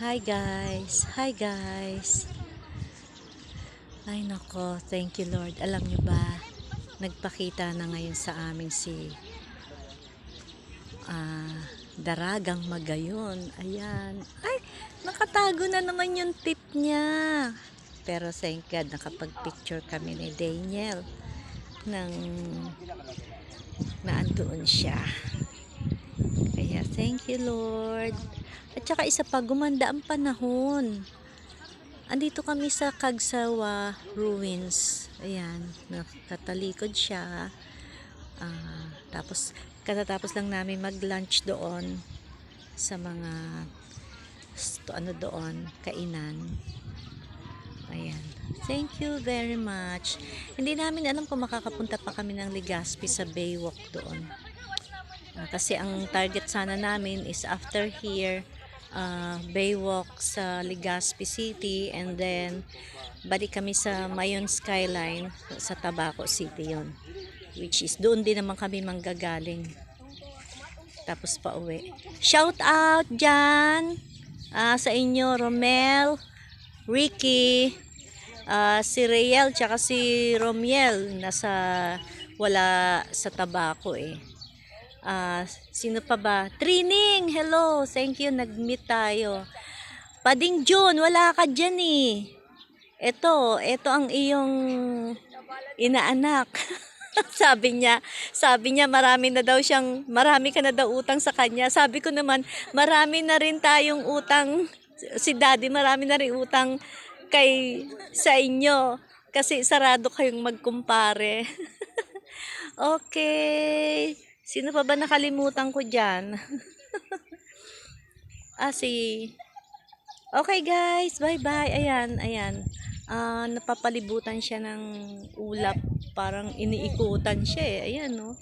Hi guys. Hi guys. Ay nako, thank you Lord. Alam niyo ba, nagpakita na ngayon sa amin si Daragang Magayon. Ayan. Ay, nakatago na naman yung tip niya. Pero thank God, nakapag-picture kami ni Daniel nang naandoon siya. Kaya thank you Lord. At saka isa pa, gumanda ang panahon. Andito kami sa Kagsawa Ruins. Ayan, nakatalikod siya. Tapos, katatapos lang namin mag-lunch doon sa mga doon, kainan. Ayan. Thank you very much. Hindi namin alam kung makakapunta pa kami ng Legazpi sa Baywalk doon. Kasi ang target sana namin is after here, Baywalk sa Legazpi City, and then balik kami sa Mayon Skyline sa Tabaco City yon, which is doon din naman kami manggagaling tapos pa uwi. Shout out dyan sa inyo, Romel, Ricky, si Riel tsaka si Romiel wala sa Tabaco eh. Sino pa ba? Trining, hello, thank you, nag-meet tayo. Pading June, wala ka dyan eh. Ito ang iyong inaanak. sabi niya marami ka na daw utang sa kanya. Sabi ko naman, marami na rin tayong utang, si daddy marami na rin utang sa inyo. Kasi sarado kayong magkumpare. Okay. Sino pa ba nakalimutan ko dyan? Okay guys, bye-bye. Ayan. Napapalibutan siya ng ulap. Parang iniikutan siya eh. Ayan no.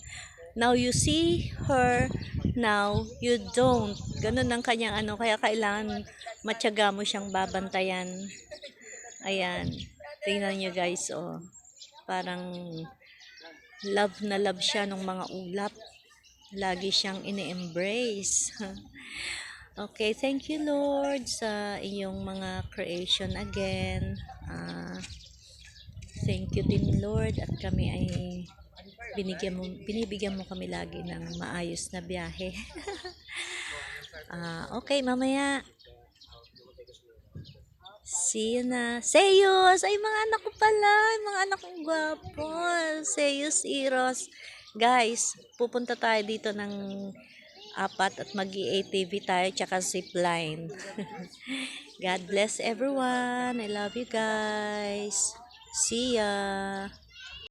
Now you see her, now you don't. Ganun ang kanyang ano. Kaya kailangan matyaga mo siyang babantayan. Ayan. Tingnan nyo guys oh. Parang love na love siya ng mga ulap. Lagi siyang ini-embrace. Okay, thank you Lord sa iyong mga creation again. Thank you din Lord at kami ay binibigyan mo kami lagi ng maayos na biyahe. Okay, mamaya. See you na. Seyus! Ay, mga anak ko pala. Mga anak kong gwapo. Seyus, Eros. Guys, pupunta tayo dito ng apat at mag-ATV tayo tsaka zipline. God bless everyone. I love you guys. See ya.